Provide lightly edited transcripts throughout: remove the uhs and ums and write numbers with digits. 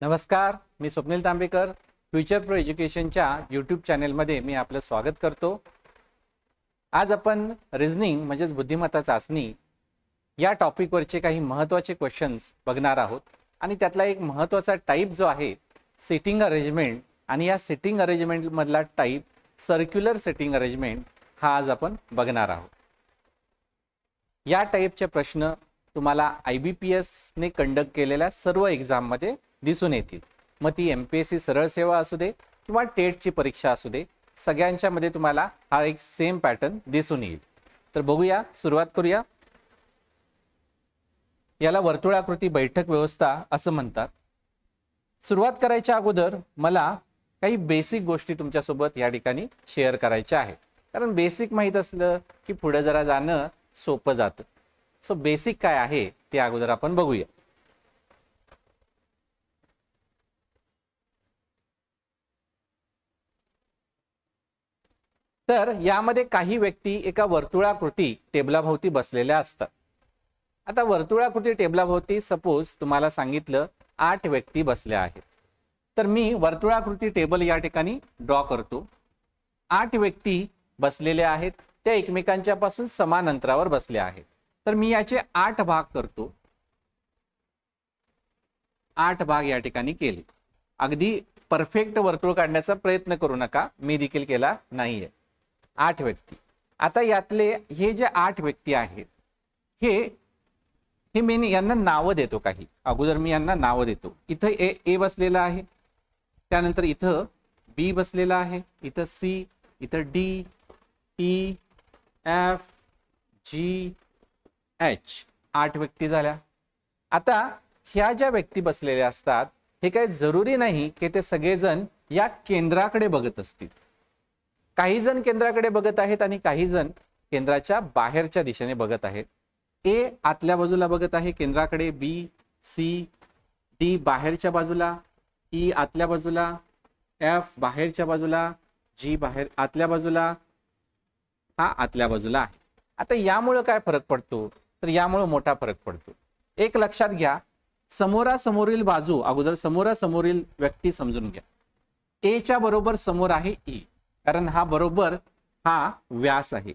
नमस्कार, मी Swapnil Tambekar. Future pro एज्युकेशनच्या यूट्यूब चॅनेलमध्ये मी आपलं स्वागत करतो. आज आपण रिझनिंग म्हणजेच बुद्धिमत्ता चाचणी या टॉपिकवरचे काही महत्त्वाचे क्वेश्चन्स बघणार आहोत आणि त्यातला एक महत्त्वाचा टाईप जो आहे सिटिंग अरेंजमेंट, आणि या सिटिंग अरेंजमेंटमधला टाईप सर्क्युलर सिटिंग अरेंजमेंट हा आज आपण बघणार आहोत. या टाईपचे प्रश्न तुम्हाला IBPSने कंडक्ट केलेल्या सर्व एक्झाममध्ये दिसून येतील. मग ती MPSC सरळ सेवा असू दे किंवा टेटची परीक्षा असू दे, सगळ्यांच्यामध्ये तुम्हाला हा एक सेम पॅटर्न दिसून येईल. तर बघूया, सुरुवात करूया. याला वर्तुळाकृती बैठक व्यवस्था असं म्हणतात. सुरुवात करायच्या अगोदर मला काही बेसिक गोष्टी तुमच्यासोबत या ठिकाणी शेअर करायच्या आहेत, कारण बेसिक माहीत असलं की पुढे जरा जाणं सोपं जातं. सो बेसिक काय आहे ते अगोदर आपण बघूया. तर यामध्ये काही व्यक्ती एका वर्तुळाकृती टेबलाभोवती बसलेल्या असतात. आता वर्तुळाकृती टेबलाभोवती सपोज तुम्हाला सांगितलं 8 व्यक्ती बसल्या आहेत, तर मी वर्तुळाकृती टेबल या ठिकाणी ड्रॉ करतो. 8 व्यक्ती बसलेल्या आहेत, त्या एकमेकांच्या पासून समान अंतरावर बसल्या आहेत. तर मी याचे 8 भाग करतो. 8 भाग या ठिकाणी केले. अगदी परफेक्ट वर्तुळ काढण्याचा प्रयत्न करू नका, मी देखील केला नाहीये. 8 व्यक्ती. आता यातले हे जे 8 व्यक्ती आहेत, हे मी यांना नावं देतो. काही अगोदर मी यांना नावं देतो. इथं ए बसलेला आहे, त्यानंतर इथं बी बसलेला आहे, इथं सी, इथं डी, ई, एफ, जी, एच. 8 व्यक्ती झाल्या. आता ह्या ज्या व्यक्ती बसलेल्या असतात, हे काही जरुरी नाही की ते सगळेजण या केंद्राकडे बघत असतील. काही जण केंद्राकडे बघत आहेत आणि काही जण केंद्राच्या बाहेरच्या दिशेने बघत आहेत. ए आतल्या बाजूला बघत आहे केंद्राकडे, बी, सी, डी बाहेरच्या बाजूला, ई आतल्या बाजूला, एफ बाहेरच्या बाजूला, जी बाहेर आतल्या बाजूला, हा आतल्या बाजूला आहे. आता यामुळे काय फरक पडतो? तर यामुळे मोठा फरक पडतो. एक लक्षात घ्या, समोरासमोरील बाजू, अगोदर समोरासमोरील व्यक्ती समजून घ्या. ए च्या बरोबर समोर आहे ई, कारण हा बरोबर हा व्यास आहे.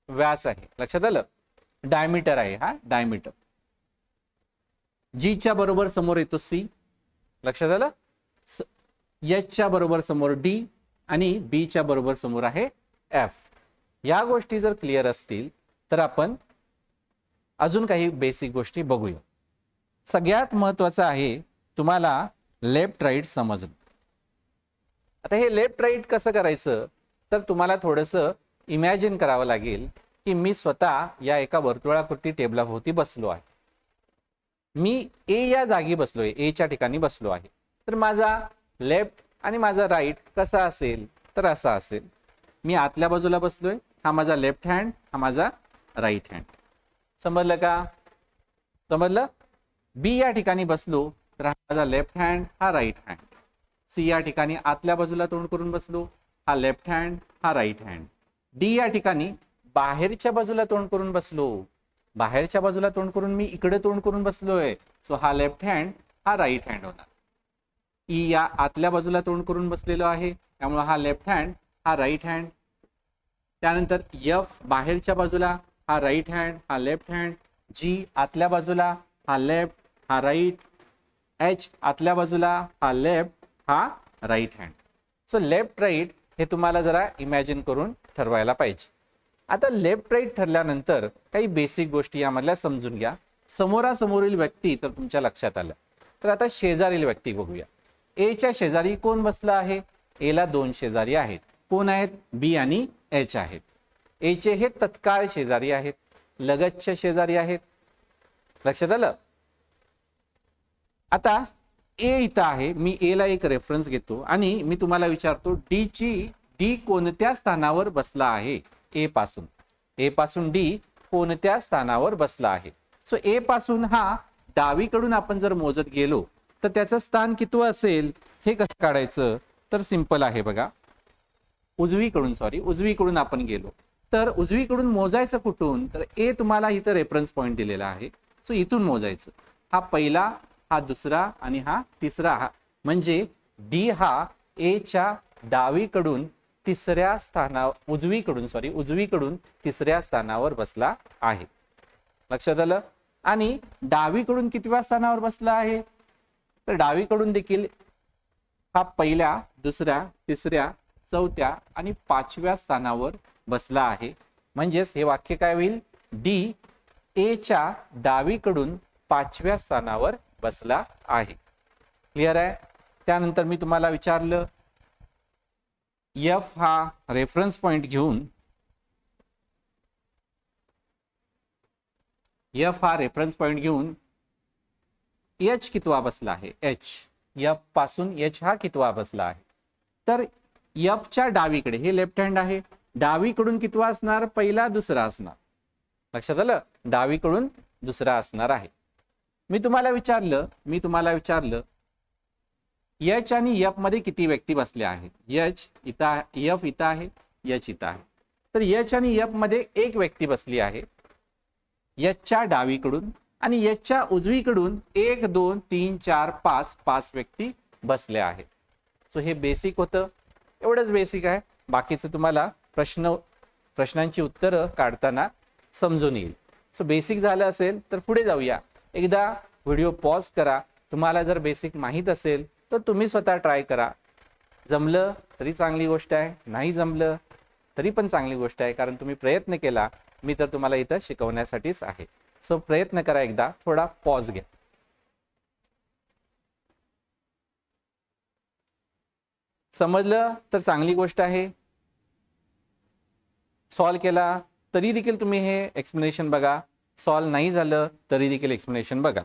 व्यास आहे, लक्षात आलं? डायमीटर आहे, हा डायमीटर. जी च्या बरोबर समोर येतो सी, लक्षात आलं? एच च्या बरोबर समोर डी आणि बी च्या बरोबर समोर आहे एफ. या गोष्टी जर क्लिअर असतील तर आपण अजून काही बेसिक गोष्टी बघूया. सगळ्यात महत्वाचं आहे तुम्हाला लेफ्ट राईट समजणं. आता हे लेफ्ट राईट कसं करायचं, तर तुम्हाला थोडंसं इमॅजिन करावं लागेल की मी स्वतः या एका वर्तुळाकृती टेबलाभोवती बसलो आहे. मी ए या जागी बसलोय, ए च्या ठिकाणी बसलो आहे. तर माझा लेफ्ट आणि माझा राईट कसा असेल, तर असा असेल. मी आतल्या बाजूला बसलोय, हा माझा लेफ्ट हँड, हा माझा राईट हँड. समजलं का? समजलं? बी या ठिकाणी बसलो तर हा माझा लेफ्ट हँड, हा राईट हँड. सी या ठिकाणी आतल्या बाजूला तोंड करून बसलो, हा लेफ्ट हँड, हा राईट हँड. डी या ठिकाणी बाहेरच्या बाजूला तोंड करून बसलो, बाहेरच्या बाजूला तोंड करून मी इकडे तोंड करून बसलोय, सो हा लेफ्ट हँड, हा राईट हँड होणार. ई या आतल्या बाजूला तोंड करून बसलेलो आहे, त्यामुळे हा लेफ्ट हँड, हा राईट हँड. त्यानंतर एफ बाहेरच्या बाजूला, हा राईट हँड, हा लेफ्ट हँड. जी आतल्या बाजूला, हा लेफ्ट, हा राईट. एच आतल्या बाजूला, हा लेफ्ट, हा right hand. So left right हे तुम्हाला जरा इमॅजिन करून ठरवायला पाहिजे. आता लेफ्ट राईट ठरल्यानंतर काही बेसिक गोष्टी यामधल्या समजून घ्या. समोरासमोरील व्यक्ती तर तुमच्या लक्षात आलं. तर आता शेजारील व्यक्ती बघूया. ए च्या शेजारी कोण बसला आहे? ए ला 2 शेजारी आहेत. कोण आहेत? बी आणि एच आहेत. ए चे हे तत्काळ शेजारी आहेत, लगतचे शेजारी आहेत. लक्षात आलं? आता ए इथं आहे, मी ए ला एक रेफरन्स घेतो आणि मी तुम्हाला विचारतो डी कोणत्या स्थानावर बसला आहे? ए पासून डी कोणत्या स्थानावर बसला आहे? सो ए पासून हा डावीकडून आपण जर मोजत गेलो तर त्याचं स्थान कितवं असेल हे कसं काढायचं? तर सिंपल आहे बघा. उजवीकडून आपण गेलो तर उजवीकडून मोजायचं कुठून? तर ए तुम्हाला इथं रेफरन्स पॉइंट दिलेला आहे, सो इथून मोजायचं. हा पहिला हा दुसरा आणि हा तिसरा, म्हणजे डी हा ए च्या डावीकडून तिसऱ्या स्थानावर उजवीकडून तिसऱ्या स्थानावर बसला आहे. लक्षात आलं? आणि डावीकडून कितव्या स्थानावर बसला आहे? तर डावीकडून देखील हा पहिल्या, दुसऱ्या, तिसऱ्या, चौथ्या आणि पाचव्या स्थानावर बसला आहे. म्हणजेच हे वाक्य काय होईल? डी ए च्या डावीकडून पाचव्या स्थानावर बसला आहे. क्लिअर आहे? त्यानंतर मी तुम्हाला विचारलं, एफ हा रेफरन्स पॉइंट घेऊन एच कितवा बसला आहे? एफ पासून एच हा कितवा बसला आहे? तर एफ च्या डावीकडे, हे लेफ्ट हँड आहे, डावीकडून कितवा असणार? पहिला, दुसरा असणार. लक्षात आलं? डावीकडून दुसरा असणार आहे. मी तुम्हाला विचारलं एच आणि एफ मध्ये किती व्यक्ती बसल्या आहेत? एफ इथं आहे, एच इथं आहे. तर एच आणि एफ मध्ये एक व्यक्ती बसली आहे एचच्या डावीकडून, आणि एचच्या उजवीकडून 1 2 3 4 5 व्यक्ती बसल्या आहेत. सो हे बेसिक होतं, एवढंच बेसिक आहे. बाकीचं तुम्हाला प्रश्नांची उत्तरं काढताना समजून येईल. सो बेसिक झालं असेल तर पुढे जाऊया. एकदा व्हिडिओ पॉज करा. तुम्हाला जर बेसिक माहीत असेल तर तुम्ही स्वतः ट्राय करा. जमलं तरी चांगली गोष्ट आहे, नाही जमलं तरी पण चांगली गोष्ट आहे, कारण तुम्ही प्रयत्न केला. मी तर तुम्हाला इथं शिकवण्यासाठीच आहे. सो प्रयत्न करा. एकदा थोडा पॉज घ्या. समजलं तर चांगली गोष्ट आहे. सॉल्व केला तरी देखील तुम्ही हे एक्सप्लेनेशन बघा. सॉल्व नाही झालं तरी देखील एक्सप्लेनेशन बघा.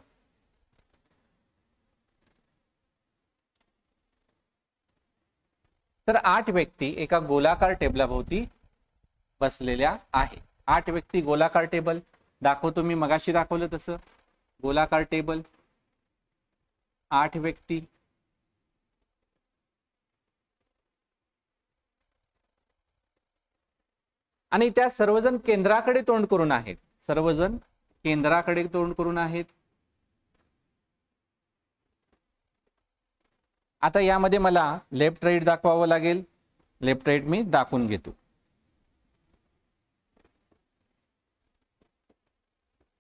तर 8 व्यक्ती एका गोलाकार टेबलाभोवती बसलेल्या आहे. 8 व्यक्ती गोलाकार टेबल दाखवतो मी, मगाशी दाखवलं तसं. गोलाकार टेबल, 8 व्यक्ती. आणि त्या सर्वजण केंद्राकडे तोंड करून आहेत. सर्वजण केंद्राकडे तोंड करून आहेत. आता यामध्ये मला लेफ्ट राईट दाखवावं लागेल. लेफ्ट राईट मी दाखवून घेतो.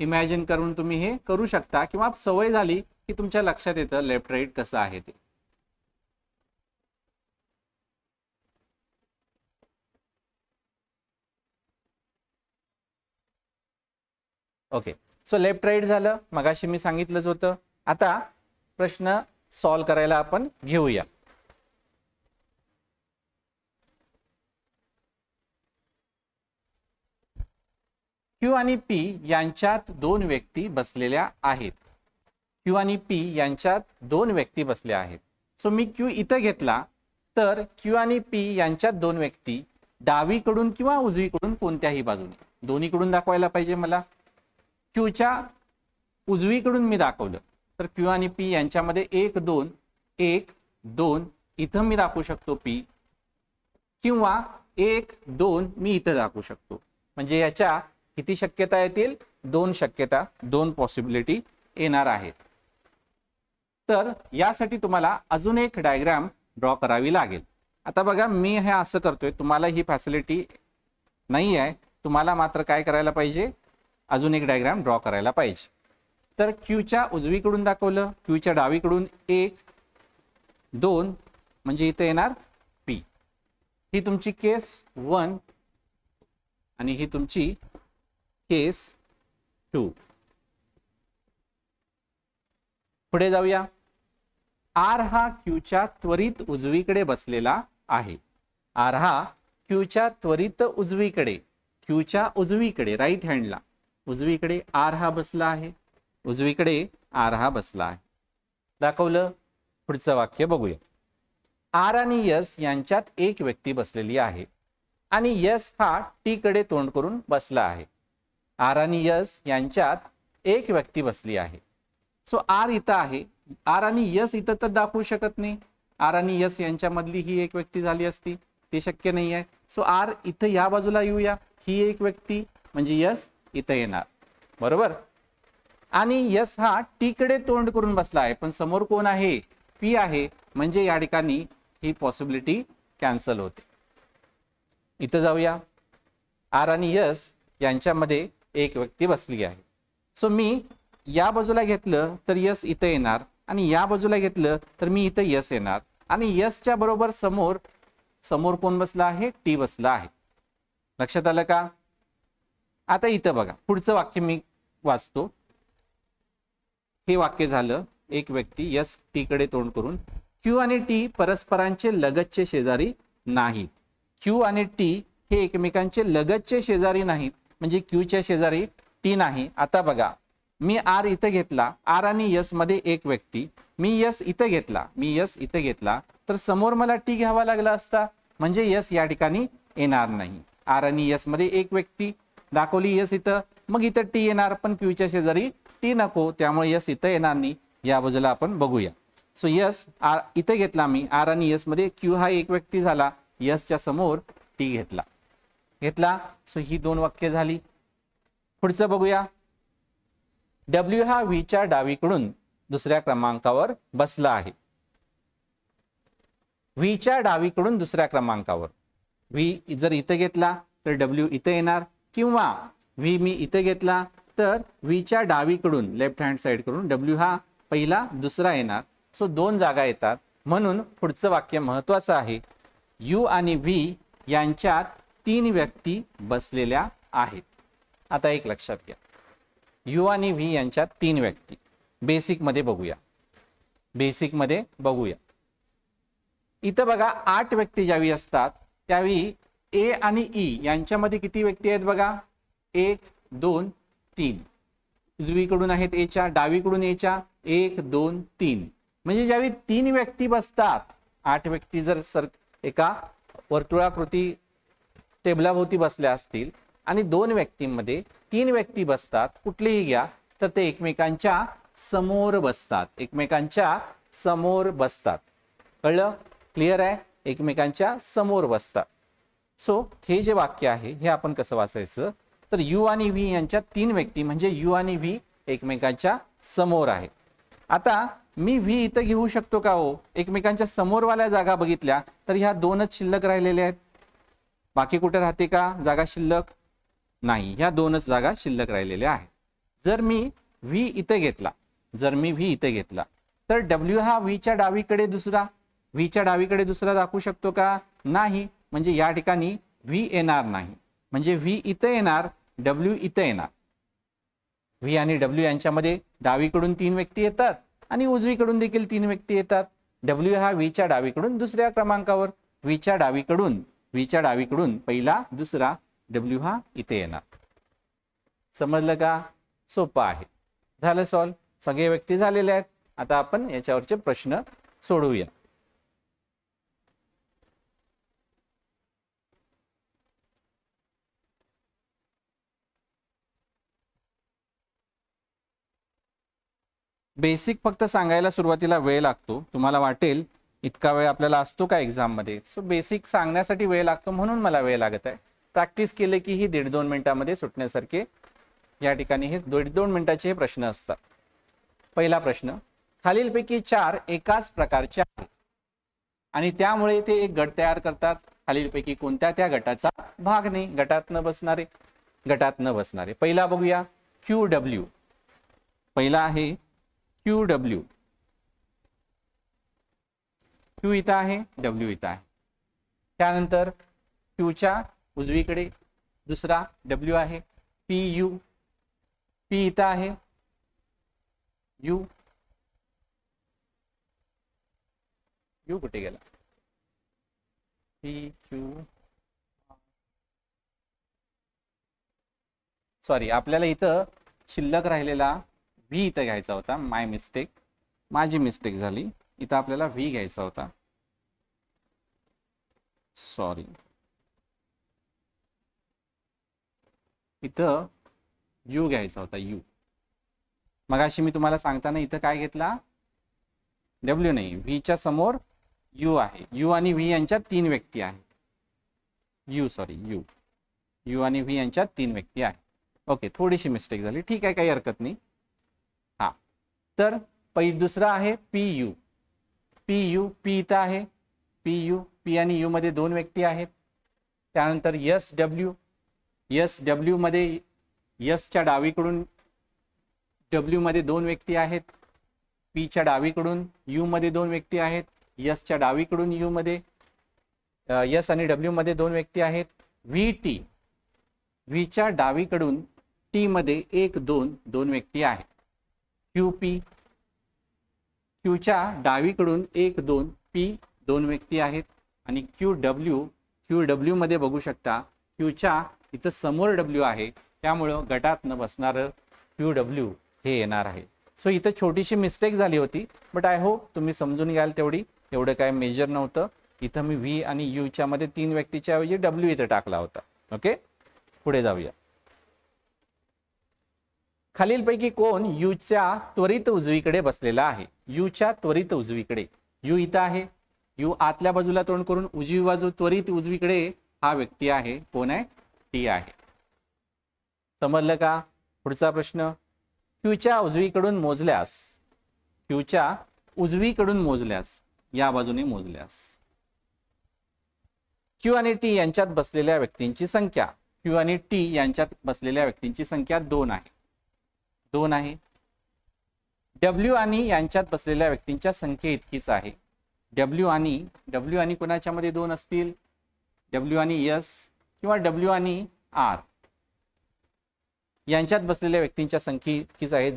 इमॅजिन करून तुम्ही हे करू शकता, किंवा सवय झाली की तुमच्या लक्षात येतं लेफ्ट राईट कसं आहे ते. ओके. सो लेफ्ट राईट झालं, मगाशी मी सांगितलंच होतं. आता प्रश्न सॉल्व करायला आपण घेऊया. क्यू आणि पी यांच्यात 2 व्यक्ती बसलेल्या आहेत. क्यू आणि पी यांच्यात 2 व्यक्ती बसल्या आहेत. सो मी क्यू इथं घेतला तर क्यू आणि पी यांच्यात 2 व्यक्ती डावीकडून किंवा उजवीकडून कोणत्याही बाजूने, दोन्हीकडून दाखवायला पाहिजे मला. क्यूच्या उजवीकडून मी दाखवलं तर क्यू आणि पी यांच्यामध्ये 1 2 इथं मी दाखवू शकतो पी, किंवा 1 2 मी इथं दाखवू शकतो. म्हणजे याच्या किती शक्यता येतील? 2 शक्यता, 2 पॉसिबिलिटी येणार आहेत. तर यासाठी तुम्हाला अजून एक डायग्राम ड्रॉ करावी लागेल. आता बघा, मी हे असं करतोय, तुम्हाला ही फॅसिलिटी नाही आहे. तुम्हाला मात्र काय करायला पाहिजे? अजून एक डायग्राम ड्रॉ करायला पाहिजे. तर क्यूच्या उजवीकडून दाखवलं, क्यूच्या डावीकडून 1 2 म्हणजे इथे येणार पी. ही तुमची केस 1 आणि ही तुमची केस 2. पुढे जाऊया. आर हा क्यूच्या त्वरित उजवीकडे बसलेला आहे. आर हा क्यूच्या त्वरित उजवीकडे, क्यूच्या उजवीकडे, राईट हँडला उजवीकडे आर हा बसला आहे. उजवीकडे आर हा बसला आहे. दाखवलं. पुढचं वाक्य बघूया. आर आणि यस यांच्यात एक व्यक्ती बसलेली आहे आणि यस हा टी कडे तोंड करून बसला आहे. आर आणि यस यांच्यात एक व्यक्ती बसली आहे. सो आर इथं आहे. आर आणि यस इथं तर दाखवू शकत नाही. आर आणि यस यांच्यामधली ही एक व्यक्ती झाली असती, ते शक्य नाही आहे. सो आर इथं या बाजूला येऊया. ही एक व्यक्ती म्हणजे यस इथं येणार. बरोबर. आणि यस हा टी कडे तोंड करून बसला आहे, पण समोर कोण आहे? पी आहे, म्हणजे या ठिकाणी ही पॉसिबिलिटी कॅन्सल होते. इथं जाऊया. आर आणि यस यांच्यामध्ये एक व्यक्ती बसली आहे. सो मी या बाजूला घेतलं तर यस इथं येणार, आणि या बाजूला घेतलं तर मी इथं यस येणार, आणि यसच्या बरोबर समोर समोर कोण बसला आहे? टी बसला आहे. लक्षात आलं का? आता इथं बघा, पुढचं वाक्य मी वाचतो. हे वाक्य झालं, एक व्यक्ती यस टी कडे तोंड करून. क्यू आणि टी परस्परांचे लगतचे शेजारी नाहीत. क्यू आणि टी हे एकमेकांचे लगतचे शेजारी नाहीत, म्हणजे क्यूच्या शेजारी टी नाही. आता बघा, मी आर इथं घेतला, आर आणि यस मध्ये एक व्यक्ती, मी यस इथं घेतला, तर समोर मला टी घ्यावा लागला असता, म्हणजे यस या ठिकाणी येणार नाही. आर आणि यस मध्ये एक व्यक्ती दाखवली यस इथं, मग इथं टी येणार, पण क्यूच्या शेजारी टी नको, त्यामुळे यस इथं येणार नाही. या बाजूला आपण बघूया. सो यस आर इथं घेतला मी, आर आणि यस मध्ये क्यू हा एक व्यक्ती झाला, यसच्या समोर टी घेतला. सो ही दोन वाक्य झाली. पुढचं बघूया. डब्ल्यू हा व्हीच्या डावीकडून दुसऱ्या क्रमांकावर बसला आहे. व्हीच्या डावीकडून दुसऱ्या क्रमांकावर. व्ही जर इथं घेतला तर डब्ल्यू इथं येणार, किंवा व्ही मी इथं घेतला तर व्हीच्या डावीकडून लेफ्ट हँड साइड कडून डब्ल्यू हा पहिला दुसरा येणार. सो दोन जागा येतात, म्हणून पुढचं वाक्य महत्वाचं आहे. यू आणि व्ही यांच्यात तीन व्यक्ती बसलेल्या आहेत. आता एक लक्षात घ्या, यू आणि व्ही यांच्यात तीन व्यक्ती. बेसिक मध्ये बघूया. इथं बघा 8 व्यक्ती ज्यावेळी असतात त्यावेळी ए आणि ई यांच्यामध्ये किती व्यक्ती आहेत बघा? 1 2 3. उजवीकडून आहेत एच्या, डावीकडून एच्या 1 2 3. म्हणजे ज्यावेळी 3 व्यक्ती बसतात, 8 व्यक्ती जर एका वर्तुळाकृती टेबलाभोवती बसल्या असतील आणि 2 व्यक्तींमध्ये 3 व्यक्ती बसतात, कुठलेही घ्या, तर ते एकमेकांच्या समोर बसतात. कळलं? क्लिअर आहे? एकमेकांच्या समोर बसतात. सो हे जे वाक्य आहे हे आपण कसं वाचायचं? तर यू आणि व्ही यांच्यात 3 व्यक्ती, म्हणजे यू आणि व्ही एकमेकांच्या समोर आहे. आता मी व्ही इथं घेऊ शकतो का हो? एकमेकांच्या समोरवाल्या जागा बघितल्या तर ह्या 2च शिल्लक राहिलेल्या आहेत. बाकी कुठे राहते का जागा शिल्लक? नाही, ह्या 2च जागा शिल्लक राहिलेल्या आहेत. जर मी व्ही इथं घेतला तर डब्ल्यू हा व्हीच्या डावीकडे दुसरा दाखवू शकतो का? नाही, म्हणजे या ठिकाणी व्ही येणार नाही, म्हणजे व्ही इथं येणार, डब्ल्यू इथं येणार. व्ही आणि डब्ल्यू यांच्यामध्ये डावीकडून 3 व्यक्ती येतात आणि उजवीकडून देखील 3 व्यक्ती येतात. डब्ल्यू हा व्हीच्या डावीकडून दुसऱ्या क्रमांकावर, व्हीच्या डावीकडून पहिला दुसरा, डब्ल्यू हा इथे येणार. समजलं का? सोपं आहे. झालं सॉल्व. सगळे व्यक्ती झालेले आहेत. आता आपण याच्यावरचे प्रश्न सोडवूया. बेसिक फक्त सांगायला सुरुवातीला वेळ लागतो. तुम्हाला वाटेल इतका वेळ आपल्याला असतो का एक्झाम मध्ये? सो बेसिक सांगण्यासाठी वेळ लागतो, म्हणून मला वेळ लागत आहे. प्रॅक्टिस केले की ही 1.5-2 मिनिटांमध्ये सुटण्यासारखे या ठिकाणी हे 1.5-2 मिनिटाचे हे प्रश्न असतात. पहिला प्रश्न, खालीलपैकी 4 एकाच प्रकारचे आहेत आणि त्यामुळे ते एक गट तयार करतात. खालीलपैकी कोणत्या त्या गटाचा भाग नाही? गटात न बसणारे. पहिला बघूया, क्यू डब्ल्यू. पहिला आहे क्यू डब्ल्यू. क्यू इथं आहे, डब्ल्यू इथं आहे. त्यानंतर क्यूच्या उजवीकडे दुसरा डब्ल्यू आहे, पी यू. पी इथं आहे, यू कुठे गेला? पी क्यू, सॉरी, आपल्याला इथं शिल्लक राहिलेला व्ही इथं घ्यायचा होता. माझी मिस्टेक झाली. इथं आपल्याला व्ही घ्यायचा होता. सॉरी, इथं यू घ्यायचा होता. यू मगाशी मी तुम्हाला सांगताना इथं काय घेतला? डब्ल्यू नाही, व्हीच्या समोर यू आहे. यू आणि व्ही यांच्यात 3 व्यक्ती आहेत. यू आणि व्ही यांच्यात 3 व्यक्ती आहेत. ओके, थोडीशी मिस्टेक झाली, ठीक आहे, काही हरकत नाही. तर दुसरा आहे पी यू. पी इथं आहे. पी आणि यू मध्ये दोन व्यक्ती आहेत. त्यानंतर एस डब्ल्यू मध्ये च्या डावीकडून डब्ल्यू मध्ये दोन व्यक्ती आहेत. पीच्या डावीकडून यू मध्ये दोन व्यक्ती आहेत. च्या डावीकडून यू मध्ये एस आणि डब्ल्यू मध्ये दोन व्यक्ती आहेत. व्हीच्या डावीकडून टी मध्ये दोन व्यक्ती आहेत. क्यूच्या डावीकडून पी दोन व्यक्ती आहेत. आणि क्यू डब्ल्यू मध्ये बघू शकता क्यूच्या इथं समोर डब्ल्यू आहे, त्यामुळं गटात न बसणारं क्यू डब्ल्यू हे येणार आहे. सो इथं छोटीशी मिस्टेक झाली होती, बट आय होप तुम्ही समजून घ्याल तेवढी. एवढं काय मेजर नव्हतं. इथं मी व्ही आणि यूच्या मध्ये तीन व्यक्तीच्या ऐवजी डब्ल्यू इथं टाकला होता. ओके, पुढे जाऊया. खालीलपैकी कोण यूच्या त्वरित उजवीकडे बसलेला आहे? यूच्या त्वरित उजवीकडे यू इथं आहे. यू आतल्या बाजूला तोंड करून उजवी बाजू त्वरित उजवीकडे हा व्यक्ती आहे. कोण आहे? टी आहे. समजलं का? पुढचा प्रश्न. क्यूच्या उजवीकडून मोजल्यास या बाजूने मोजल्यास क्यू आणि टी यांच्यात बसलेल्या व्यक्तींची संख्या. क्यू आणि टी यांच्यात बसलेल्या व्यक्तींची संख्या 2 आहे. डब्ल्यू आणि यांच्यात बसलेल्या व्यक्तींच्या संख्ये इतकीच आहे. डब्ल्यू आणि कोणाच्या मध्ये 2 असतील? डब्ल्यू आणि एस किंवा डब्ल्यू आणि आर यांच्यात बसलेल्या व्यक्तींच्या संख्ये इतकीच आहे.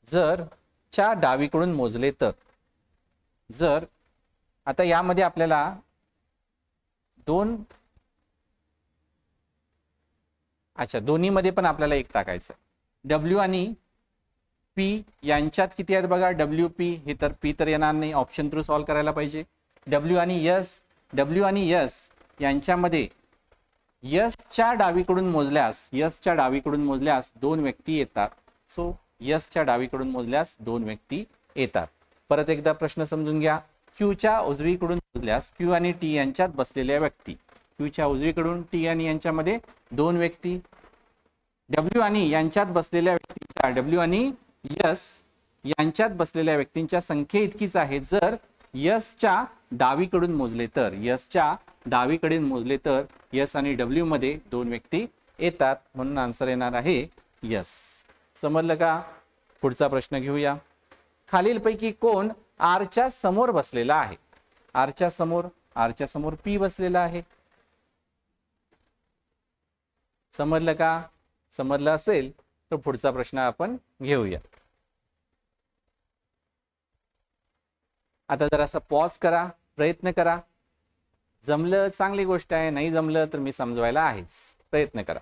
जर च्या डावीकडून मोजले तर, जर आता यामध्ये आपल्याला दोन्हीमध्ये पण आपल्याला एक टाकायचं. डब्ल्यू आणि पी यांच्यात किती आहेत बघा. डब्ल्यू पी हे तर पी तर येणार नाही, ऑप्शन थ्रू सॉल्व्ह करायला पाहिजे. डब्ल्यू आणि एस यांच्यामध्ये च्या डावीकडून मोजल्यास 2 व्यक्ती येतात. सो च्या डावीकडून मोजल्यास 2 व्यक्ती येतात. परत एकदा प्रश्न समजून घ्या. क्यूच्या उजवीकडून मोजल्यास क्यू आणि टी यांच्यात बसलेल्या व्यक्ती. क्यूच्या उजवीकडून टी आणि यांच्यामध्ये 2 व्यक्ती. डब्ल्यू आणि यांच्यात बसलेल्या व्यक्तींच्या डब्ल्यू आणि एस यांच्यात बसलेल्या व्यक्तींच्या संख्ये इतकीच आहे. जर च्या डावीकडून मोजले तर एस आणि डब्ल्यू मध्ये 2 व्यक्ती येतात. म्हणून आन्सर येणार आहे यस. समजलं का? पुढचा प्रश्न घेऊया. खालीलपैकी कोण आरच्या समोर बसलेला आहे? आरच्या समोर पी बसलेला आहे. समजलं का? समजलं असेल तर पुढचा प्रश्न आपण घेऊया. आता जरासा पॉज करा, प्रयत्न करा. जमलं चांगली गोष्ट आहे, नाही जमलं तर मी समजवायला आहेच. प्रयत्न करा.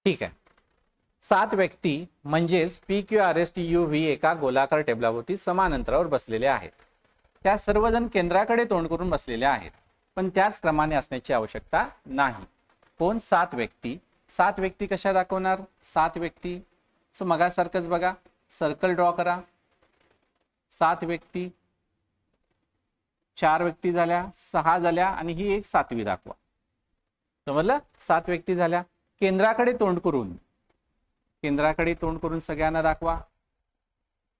ठीक आहे. 7 व्यक्ती म्हणजेच P Q R S T U V एका गोलाकार टेबलावरती समान अंतरावर बसलेले आहेत. त्या सर्वजण केंद्राकडे तोंड करून बसलेले आहेत, पण त्याच क्रमाने असण्याची आवश्यकता नाही. कोण? 7 व्यक्ती. 7 व्यक्ती कशा दाखवणार? 7 व्यक्ती. सो मगासारखंच बघा, सर्कल ड्रॉ करा. 7 व्यक्ती, 4 व्यक्ती झाल्या, 6 झाल्या आणि ही एक 7वी दाखवा. समजलं? 7 व्यक्ती झाल्या. केंद्राकडे तोंड करून सगळ्यांना दाखवा.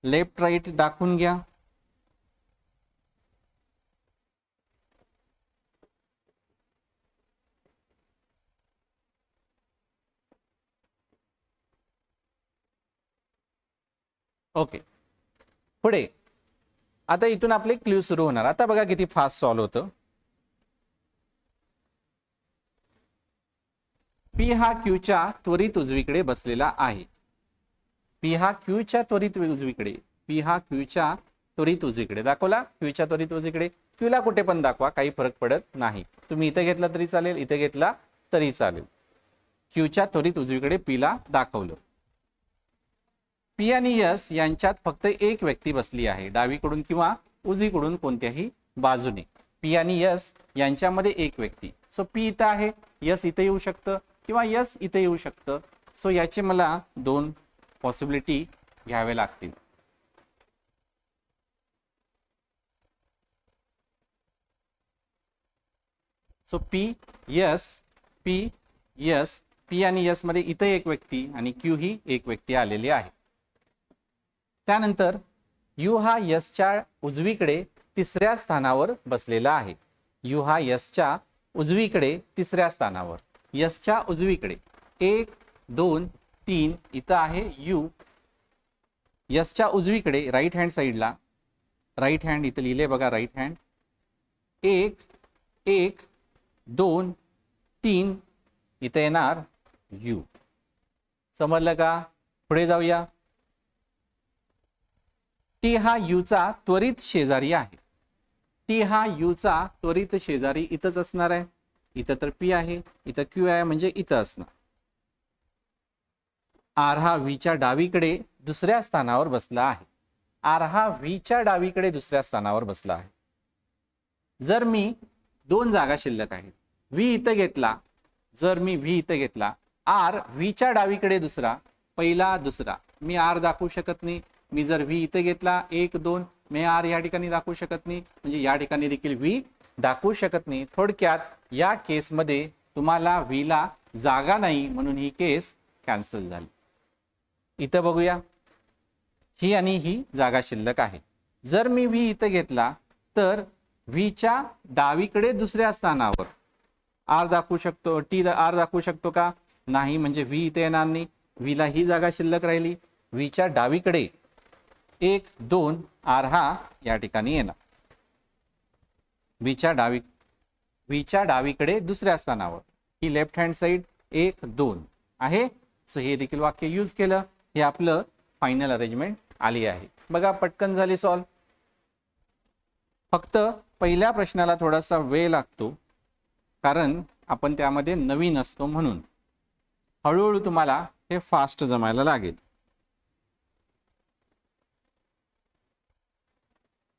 लेफ्ट राईट दाखवून घ्या. ओके, पुढे आता इथून आपले क्ल्यू सुरू होणार. आता बघा किती फास्ट सॉल्व्ह होतं. पी हा क्यूच्या त्वरित उजवीकडे बसलेला आहे. पी हा क्यूच्या त्वरित उजवीकडे दाखवला. क्यूच्या त्वरित उजवीकडे. क्यूला कुठे पण दाखवा, काही फरक पडत नाही. तुम्ही इथे घेतला तरी चालेल, इथे घेतला तरी चालेल. क्यूच्या त्वरित उजवीकडे पीला दाखवलं. पी आणि एस यांच्यात फक्त एक व्यक्ती बसली आहे, डावीकडून किंवा उजवीकडून कोणत्याही बाजूने. पी आणि एस यांच्यामध्ये एक व्यक्ती. सो पी इथं आहे, एस इथे येऊ शकतं किंवा एस इथे येऊ शकतं. सो याचे मला दोन पॉसिबिलिटी घ्यावे लागतील. सो पी आणि यस मध्ये इथं एक व्यक्ती आणि क्यू ही एक व्यक्ती आलेली आहे. त्यानंतर यू हा यसच्या उजवीकडे तिसऱ्या स्थानावर बसलेला आहे. यू हा यसच्या उजवीकडे तिसऱ्या स्थानावर, यसच्या उजवीकडे 1 2 3 इथं आहे यू. यसच्या उजवीकडे राईट हँड साईडला, राईट हँड इथं लिहिले बघा, राईट हँड 1 1 2 3 इथं येणार यू. समजलं का? पुढे जाऊया. टी हा यूचा त्वरित शेजारी आहे. टी हा यूचा त्वरित शेजारी इथंच असणार आहे. इथं तर पी आहे, इथं क्यू आहे, म्हणजे इथं असणार. आर हा व्हीच्या डावीकडे दुसऱ्या स्थानावर बसला आहे. आर हा व्हीच्या डावीकडे दुसऱ्या स्थानावर बसला आहे. जर मी दोन जागा शिल्लक आहेत, व्ही इथं घेतला, जर मी व्ही इथं घेतला, आर व्हीच्या डावीकडे दुसरा, पहिला दुसरा, मी आर दाखवू शकत नाही. मी जर व्ही इथं घेतला 1 2, मी आर या ठिकाणी दाखवू शकत नाही, म्हणजे या ठिकाणी देखील व्ही दाखवू शकत नाही. थोडक्यात या केसमध्ये तुम्हाला व्हीला जागा नाही म्हणून ही केस कॅन्सल झाली. इथं बघूया, ही आणि ही जागा शिल्लक आहे. जर मी व्ही इथं घेतला तर व्हीच्या डावीकडे दुसऱ्या स्थानावर आर दाखवू शकतो, टी आर दाखवू शकतो का? नाही, म्हणजे व्ही इथे येणार नाही. व्हीला ही जागा शिल्लक राहिली. व्हीच्या डावीकडे 1 2 आर हा या ठिकाणी येणार. व्हीच्या डावीकडे दुसऱ्या स्थानावर, ही लेफ्ट हँड साइड 1 2 आहे. सो हे देखील वाक्य यूज केलं. हे आपलं फायनल अरेंजमेंट आली आहे. बघा, पटकन झाली सॉल्व. फक्त पहिल्या प्रश्नाला थोडासा वेळ लागतो, कारण आपण त्यामध्ये नवीन असतो, म्हणून हळूहळू तुम्हाला हे फास्ट जमायला लागेल.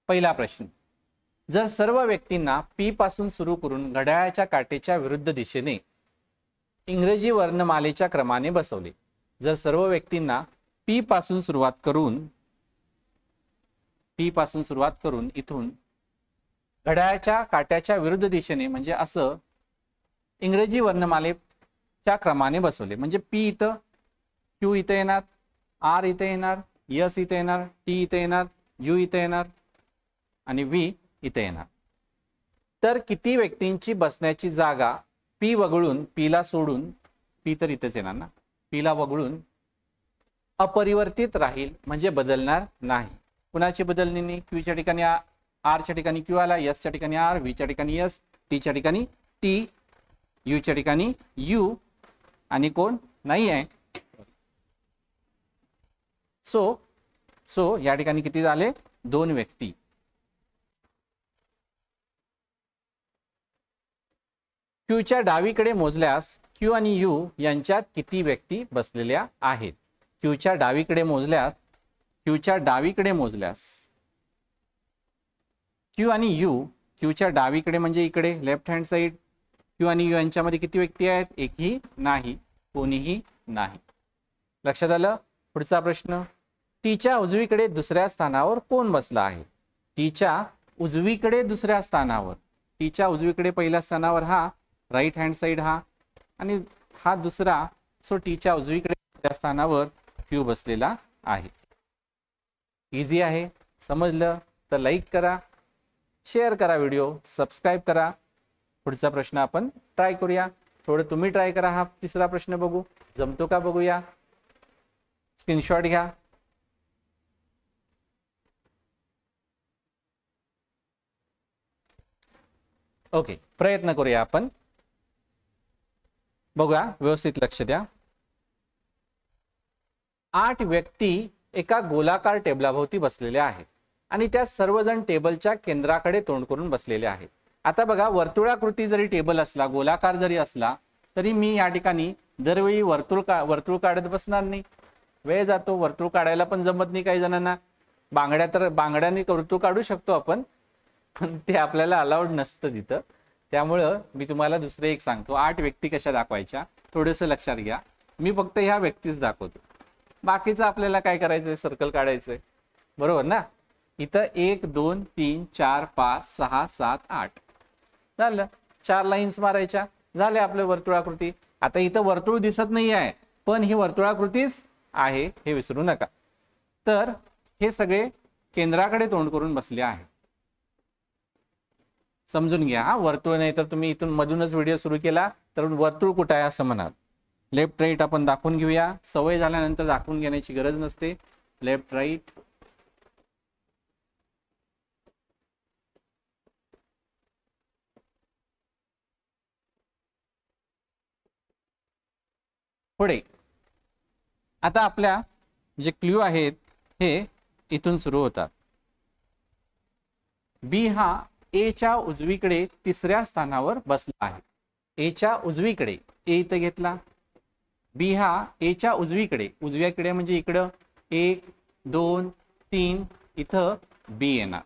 पहिला प्रश्न, जर सर्व व्यक्तींना पी पासून सुरू करून घड्याळाच्या काटेच्या विरुद्ध दिशेने इंग्रजी वर्णमालेच्या क्रमाने बसवले. जर सर्व व्यक्तींना पी पासून सुरुवात करून इथून घड्याळाच्या काट्याच्या विरुद्ध दिशेने, म्हणजे असं इंग्रजी वर्णमालेच्या क्रमाने बसवले, म्हणजे पी इथं, क्यू इथं येणार, आर इथं येणार, यस इथं येणार, टी इथं येणार, यू इथं येणार आणि व्ही इथे येणार. तर किती व्यक्तींची बसण्याची जागा पी वगळून, पीला सोडून, पी तर इथेच येणार ना, पीला वगळून अपरिवर्तित राहील, म्हणजे बदलणार नाही. कुणाची बदलणी नाही? क्यूच्या ठिकाणी आरच्या ठिकाणी क्यू आला, यसच्या ठिकाणी आर, व्हीच्या ठिकाणी यस, टीच्या ठिकाणी टी, यूच्या ठिकाणी यू आणि कोण नाही आहे. सो या ठिकाणी किती झाले? 2 व्यक्ती. क्यूच्या डावीकडे मोजल्यास क्यू आणि यू यांच्यात किती व्यक्ती बसलेल्या आहेत? क्यूच्या डावीकडे मोजल्यास क्यू आणि यू, क्यूच्या डावीकडे म्हणजे इकडे लेफ्ट हँड साइड, क्यू आणि यू यांच्यामध्ये किती व्यक्ती आहेत? एकही नाही, कोणीही नाही. लक्षात आलं? पुढचा प्रश्न, टीच्या उजवीकडे दुसऱ्या स्थानावर कोण बसला आहे? टीच्या उजवीकडे दुसऱ्या स्थानावर, टीच्या उजवीकडे पहिल्या स्थानावर हा राईट हँड साइड हा आणि हा दुसरा. सो टीच्या उजवीकडे दुसऱ्या स्थानावर क्यू बसलेला आहे. इझी आहे. समजलं तर लाईक करा, शेअर करा, व्हिडिओ सबस्क्राईब करा. पुढचा प्रश्न आपण ट्राय करूया. थोडं तुम्ही ट्राय करा. हा तिसरा प्रश्न बघू जमतो का बघूया. स्क्रीनशॉट घ्या. ओके, प्रयत्न करूया आपण. बघूया, व्यवस्थित लक्ष द्या. 8 व्यक्ती एका गोलाकार टेबलाभोवती बसलेल्या आहेत आणि त्या सर्वजण टेबलच्या केंद्राकडे तोंड करून बसलेले आहेत. आता बघा, वर्तुळाकृती जरी टेबल असला, गोलाकार जरी असला, तरी मी या ठिकाणी दरवेळी वर्तुळ काढत बसणार नाही. वेळ जातो, वर्तुळ काढायला पण जमत नाही काही जणांना. बांगड्याने वर्तुळ काढू शकतो आपण, पण ते आपल्याला अलाउड नसतं तिथं. त्यामुळं मी तुम्हाला दुसरे एक सांगतो. 8 व्यक्ती कशा दाखवायच्या थोडंसं लक्षात घ्या. मी फक्त ह्या व्यक्तीच दाखवतो, बाकीचं आपल्याला काय करायचंय, सर्कल काढायचंय, बरोबर ना. इथं 1 2 3 4 5 6 7 8 झालं, 4 लाईन्स मारायच्या, झाले आपले वर्तुळाकृती. आता इथं वर्तुळ दिसत नाही आहे, पण ही वर्तुळाकृतीच आहे हे विसरू नका. तर हे सगळे केंद्राकडे तोंड करून बसले आहे, समजून घ्या. हा वर्तुळ नाही तर तुम्ही इथून मधूनच व्हिडिओ सुरू केला तर वर्तुळ कुठं आहे असं म्हणाल. लेफ्ट राईट आपण दाखवून घेऊया, सवय झाल्यानंतर दाखवून घेण्याची गरज नसते. लेफ्ट राईट, पुढे. आता आपल्या जे क्ल्यू आहेत हे इथून सुरू होतात. बी हा ए च्या उजवीकडे तिसऱ्या स्थानावर बसला आहे. ए च्या उजवीकडे, ए इथं घेतला, बी हा ए च्या उजवीकडे, उजव्याकडे म्हणजे इकडं 1 2 3 इथं बी येणार.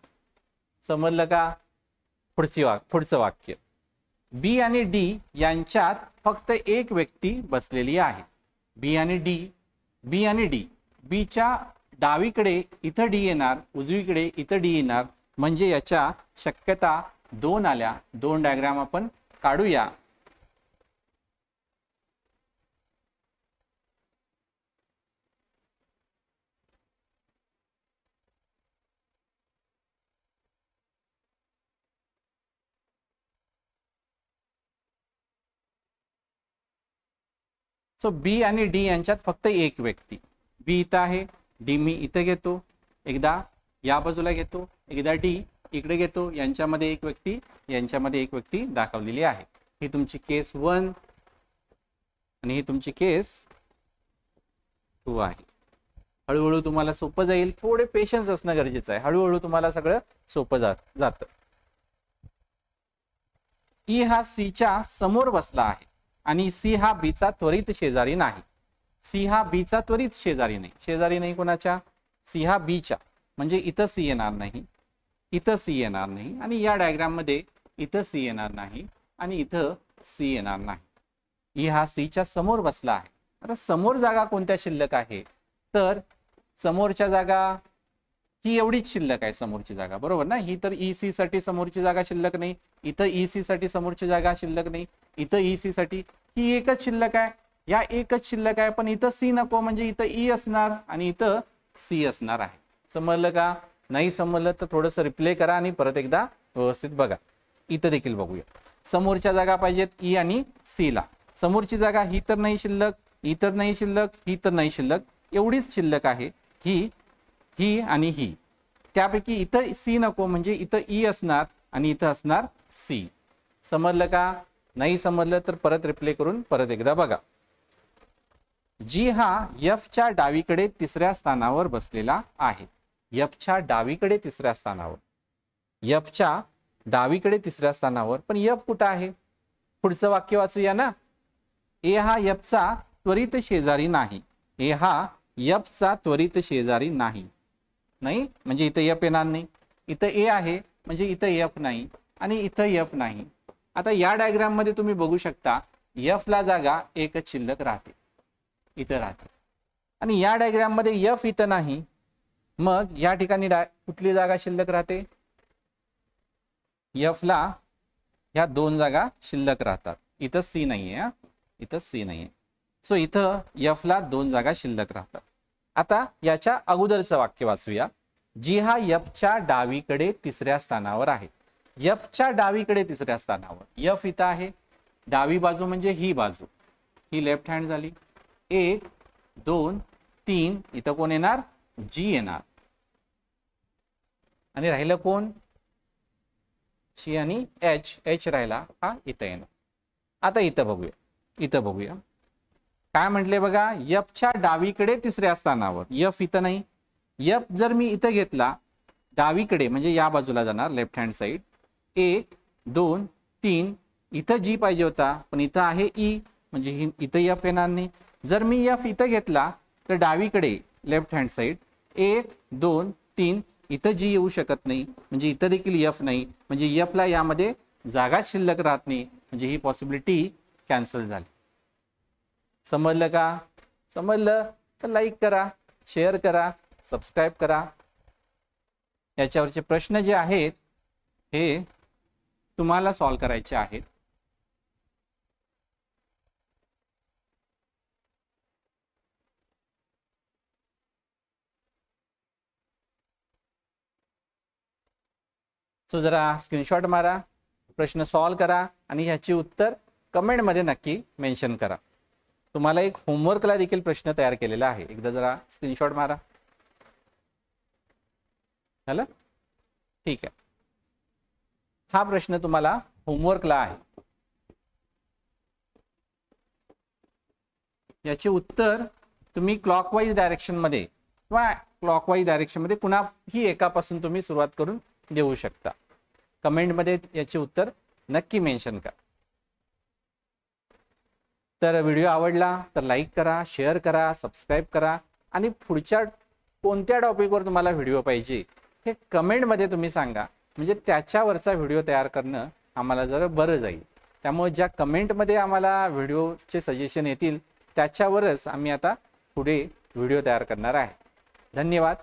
समजलं का. पुढचं वाक्य, बी आणि डी यांच्यात फक्त एक व्यक्ती बसलेली आहे. बी आणि डी, बीच्या डावीकडे इथं डी येणार, उजवीकडे इथं डी येणार, म्हणजे याच्या शक्यता 2 आल्या. 2 डायग्राम आपण काढूया. सो बी आणि डी यांच्यात फक्त एक व्यक्ती, बी इथं आहे, डी मी इथं घेतो, एकदा या बाजूला घेतो, एकदा डी इकडे घेतो, यांच्यामध्ये एक व्यक्ती, यांच्यामध्ये एक व्यक्ती दाखवलेली आहे. ही तुमची केस 1 आणि ही तुमची केस 2 आहे. हळूहळू तुम्हाला सोपं जाईल, थोडे पेशन्स असणं गरजेचं आहे, हळूहळू तुम्हाला सगळं सोपं जातं. ई हा सी च्या समोर बसला आहे आणि सी हा बी चा त्वरित शेजारी नाही. सी हा बी चा त्वरित शेजारी नाही, शेजारी नाही कोणाच्या, सी हा बी च्या, म्हणजे इथं सी येणार नाही, इथं सी येणार नाही, आणि या डायग्राम मध्ये इथं सी येणार नाही आणि इथं सी येणार नाही. ई हा सी च्या समोर बसला आहे. आता समोर जागा कोणत्या शिल्लक आहे, तर समोरच्या जागा ही एवढीच शिल्लक आहे, समोरची जागा, बरोबर ना. ही तर ई सी साठी समोरची जागा शिल्लक नाही, इथं ई सी साठी समोरची जागा शिल्लक नाही, इथं ई सी साठी ही एकच शिल्लक आहे, या एकच शिल्लक आहे. पण इथं सी नको, म्हणजे इथं ई असणार आणि इथं सी असणार आहे. समजलं का. नाही समजलं तर थोडंसं रिप्ले करा आणि परत एकदा व्यवस्थित बघा. इथं देखील बघूया, समोरच्या जागा पाहिजेत ई आणि सी ला. समोरची जागा ही तर नाही शिल्लक, ही तर नाही शिल्लक, ही तर नाही शिल्लक, एवढीच शिल्लक आहे, ही आणि ही. त्यापैकी इथं सी नको, म्हणजे इथं ई असणार आणि इथं असणार सी. समजलं का. नाही समजलं तर परत रिप्ले करून परत एकदा बघा. जी हा एफ च्या डावीकडे तिसऱ्या स्थानावर बसलेला आहे. एफ च्या डावीकडे तिसऱ्या स्थानावर, एफ च्या डावीकडे तिसऱ्या स्थानावर. पण एफ कुठं आहे, पुढचं वाक्य वाचूया ना. ए हा एफ चा त्वरित शेजारी नाही. ए हा एफ चा त्वरित शेजारी नाही. नाही म्हणजे इथं एफ येणार नाही, इथं ए आहे म्हणजे इथं एफ नाही आणि इथं एफ नाही. आता या डायग्राम मध्ये तुम्ही बघू शकता एफ ला जागा एकच शिल्लक राहते, इथं राहते, आणि या डायग्राम मध्ये एफ इथं नाही. मग या ठिकाणी कुठली जागा शिल्लक राहते, एफ ला ह्या 2 जागा शिल्लक राहतात. इथं सी नाहीये, इथं सी नाहीये. सो इथं एफ ला 2 जागा शिल्लक राहतात. आता याच्या अगोदरचं वाक्य वाचूया. जी हा एफ च्या डावीकडे तिसऱ्या स्थानावर आहे. एफ च्या डावीकडे तिसऱ्या स्थानावर, एफ इथं आहे, डावी बाजू म्हणजे ही बाजू, ही लेफ्ट हँड झाली. 1 2 3 इथं कोण येणार, जी येणार, आणि राहिलं कोण, सी आणि एच राहिला, हा इथं येणार. आता इथं बघूया काय म्हटले बघा. एफ च्या डावीकडे तिसऱ्या स्थानावर, एफ इथं नाही. एफ जर मी इथं घेतला डावीकडे म्हणजे या बाजूला जाणार, लेफ्ट हँड साइड. 1 2 3 इथं जी पाहिजे होता, पण इथं आहे ई, म्हणजे इथं एफ येणार नाही. जर मी एफ इथं घेतला तर डावीकडे लेफ्ट हँड साइड 1 2 3 इथं जी येऊ शकत नाही, म्हणजे इथं देखील एफ नाही, म्हणजे एफ ला यामध्ये जागाच शिल्लक राहत नाही, म्हणजे ही पॉसिबिलिटी कॅन्सल झाली. समजलं का? समजलं तर लाईक करा, शेअर करा, सबस्क्राईब करा. याच्यावरचे प्रश्न जे आहेत हे तुम्हाला सॉल्व करायचे आहेत. सो जरा स्क्रीनशॉट मारा, प्रश्न सॉल्व करा आणि ह्याची उत्तर कमेंटमध्ये नक्की मेन्शन करा. तुम्हाला एक होमवर्कला देखील प्रश्न तयार केलेला आहे, एकदा जरा स्क्रीनशॉट मारा. झालं? ठीक आहे. हा प्रश्न तुम्हाला होमवर्कला आहे. याचे उत्तर तुम्ही क्लॉकवाईज डायरेक्शनमध्ये किंवा क्लॉकवाईज डायरेक्शनमध्ये कुणाही एकापासून तुम्ही सुरुवात करून देऊ शकता. कमेंटमध्ये याचे उत्तर नक्की मेन्शन करा. तर व्हिडिओ आवडला तर लाईक करा, शेअर करा, सबस्क्राईब करा आणि पुढच्या कोणत्या टॉपिकवर तुम्हाला व्हिडिओ पाहिजे हे कमेंटमध्ये तुम्ही सांगा. म्हणजे त्याच्यावरचा व्हिडिओ तयार करणं आम्हाला जरा बरं जाईल. त्यामुळे ज्या कमेंटमध्ये आम्हाला व्हिडिओचे सजेशन येतील त्याच्यावरच आम्ही आता पुढे व्हिडिओ तयार करणार आहे. धन्यवाद.